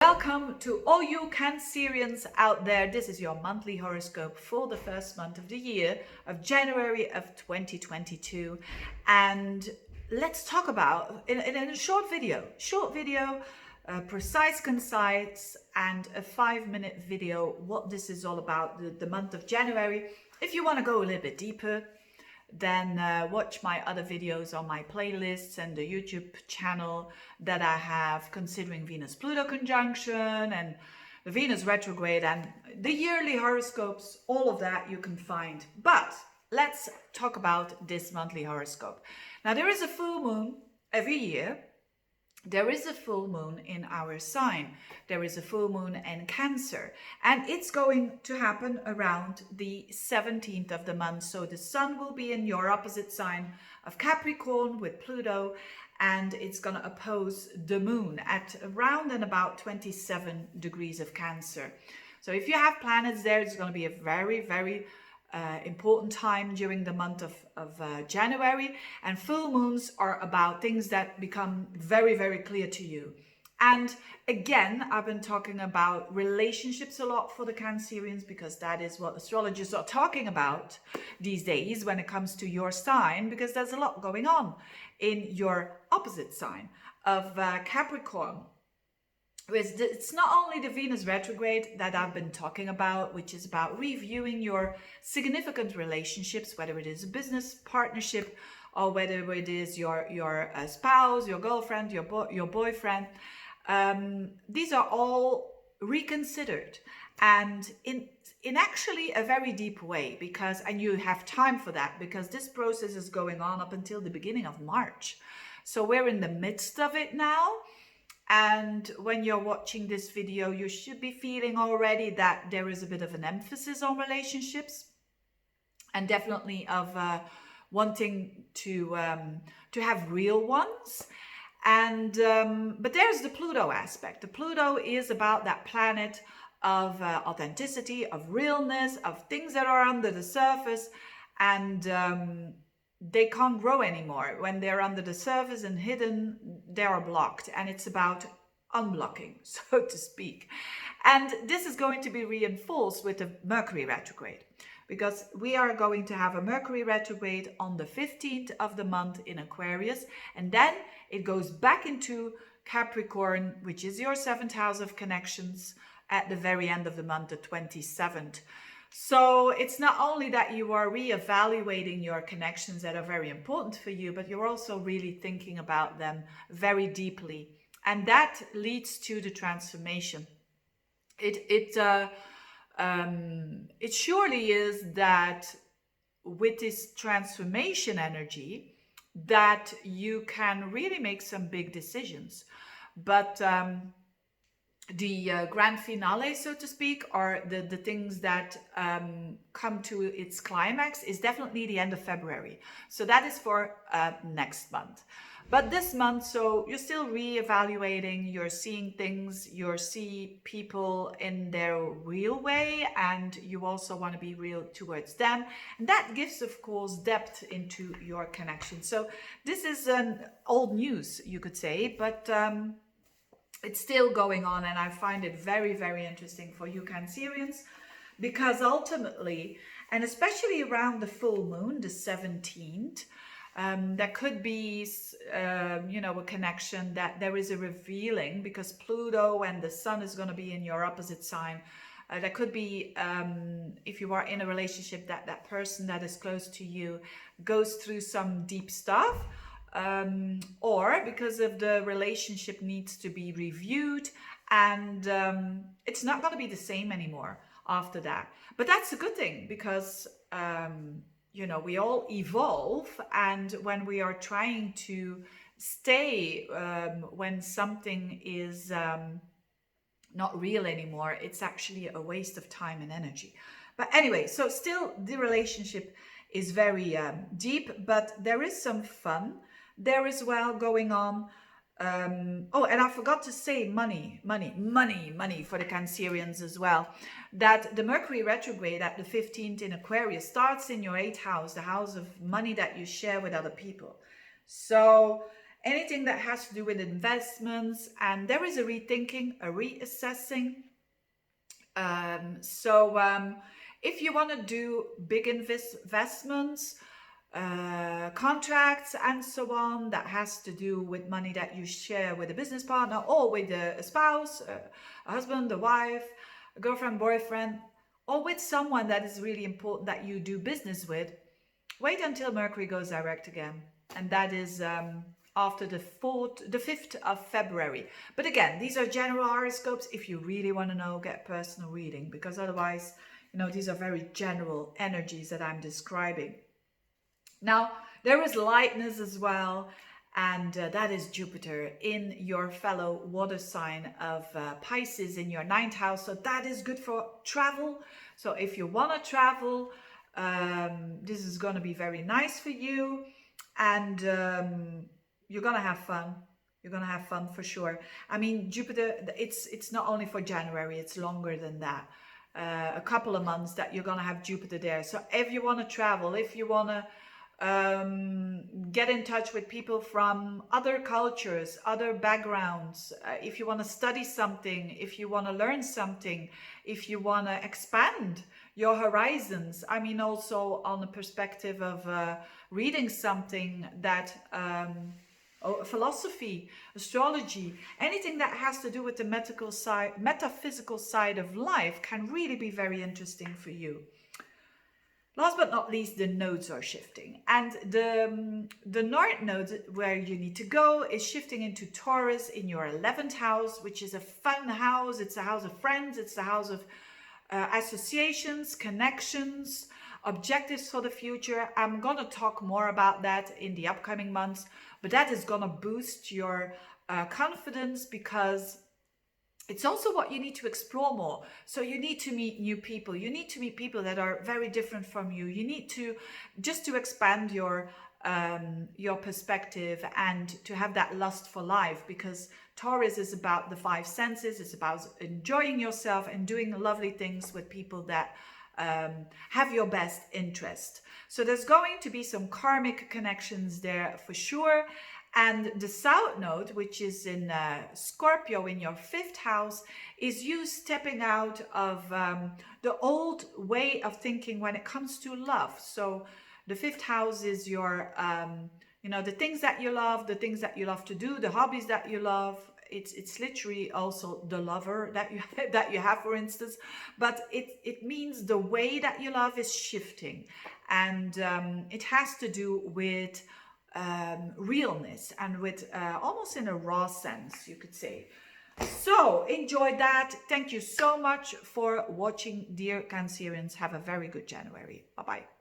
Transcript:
Welcome to all you Cancerians out there. This is your monthly horoscope for the first month of the year of January of 2022. And let's talk about, in a short video, precise, concise, and a 5-minute video, what this is all about, the month of January. If you want to go a little bit deeper, then watch my other videos on my playlists and the YouTube channel that I have considering Venus-Pluto conjunction and the Venus retrograde and the yearly horoscopes. All of that you can find. But let's talk about this monthly horoscope. Now, there is a full moon every year. There is a full moon in our sign. There is a full moon in Cancer, and it's going to happen around the 17th of the month. So the sun will be in your opposite sign of Capricorn with Pluto, and it's going to oppose the moon at around and about 27 degrees of Cancer. So if you have planets there, it's going to be a very, very important time during the month of January, and full moons are about things that become very, very clear to you. And again, I've been talking about relationships a lot for the Cancerians because that is what astrologers are talking about these days when it comes to your sign, because there's a lot going on in your opposite sign of Capricorn. It's not only the Venus retrograde that I've been talking about, which is about reviewing your significant relationships, whether it is a business partnership or whether it is your spouse, your girlfriend, your boyfriend. These are all reconsidered, and in actually a very deep way, and you have time for that because this process is going on up until the beginning of March. So we're in the midst of it now. And when you're watching this video, you should be feeling already that there is a bit of an emphasis on relationships, and definitely of wanting to have real ones. And but there's the Pluto aspect. The Pluto is about that planet of authenticity, of realness, of things that are under the surface, and they can't grow anymore. When they're under the surface and hidden, they are blocked, and it's about unblocking, so to speak. And this is going to be reinforced with the Mercury retrograde, because we are going to have a Mercury retrograde on the 15th of the month in Aquarius, and then it goes back into Capricorn, which is your 7th house of connections, at the very end of the month, the 27th. So it's not only that you are reevaluating your connections that are very important for you, but you're also really thinking about them very deeply. And that leads to the transformation. It surely is that with this transformation energy that you can really make some big decisions. But the grand finale, so to speak, or the things that come to its climax is definitely the end of February. So that is for next month. But this month, so you're still reevaluating, you're seeing things, you see people in their real way, and you also want to be real towards them. And that gives, of course, depth into your connection. So this is an old news, you could say, but it's still going on, and I find it very, very interesting for you Cancerians, because ultimately, and especially around the full moon, the 17th, there could be, a connection that there is a revealing, because Pluto and the sun is going to be in your opposite sign. There could be, if you are in a relationship, that person that is close to you goes through some deep stuff, or because of the relationship needs to be reviewed, and it's not going to be the same anymore after that. But that's a good thing, because we all evolve, and when we are trying to stay when something is not real anymore, it's actually a waste of time and energy. But anyway, so still the relationship is very deep, but there is some fun there as well going on. Oh, and I forgot to say money for the Cancerians as well. That the Mercury retrograde at the 15th in Aquarius starts in your 8th house, the house of money that you share with other people. So anything that has to do with investments, and there is a rethinking, a reassessing. If you want to do big investments, contracts and so on, that has to do with money that you share with a business partner or with a spouse, a husband, a wife, a girlfriend, boyfriend, or with someone that is really important that you do business with, wait until Mercury goes direct again. And that is after the 5th of February. But again, these are general horoscopes. If you really want to know, get a personal reading, because otherwise, these are very general energies that I'm describing. Now, there is lightness as well, and that is Jupiter in your fellow water sign of Pisces in your 9th house. So that is good for travel. So if you want to travel, this is going to be very nice for you, and you're going to have fun. You're going to have fun for sure. I mean, Jupiter, it's not only for January, it's longer than that. A couple of months that you're going to have Jupiter there. So if you want to travel, if you want to get in touch with people from other cultures, other backgrounds, if you want to study something, if you want to learn something, if you want to expand your horizons, I mean, also on the perspective of reading something that philosophy, astrology, anything that has to do with the metaphysical side of life can really be very interesting for you. Last but not least, the nodes are shifting, and the North node, where you need to go, is shifting into Taurus in your 11th house, which is a fun house. It's a house of friends. It's a house of associations, connections, objectives for the future. I'm gonna talk more about that in the upcoming months, but that is gonna boost your confidence, because it's also what you need to explore more. So you need to meet new people. You need to meet people that are very different from you. You need to just to expand your perspective and to have that lust for life, because Taurus is about the 5 senses. It's about enjoying yourself and doing lovely things with people that have your best interest. So there's going to be some karmic connections there for sure. And the South node, which is in Scorpio in your 5th house, is you stepping out of the old way of thinking when it comes to love. So the 5th house is your, the things that you love, the things that you love to do, the hobbies that you love. It's literally also the lover that you have, for instance. But it means the way that you love is shifting, and it has to do with realness and with almost in a raw sense, you could say. So enjoy that. Thank you so much for watching, dear Cancerians. Have a very good January. Bye bye.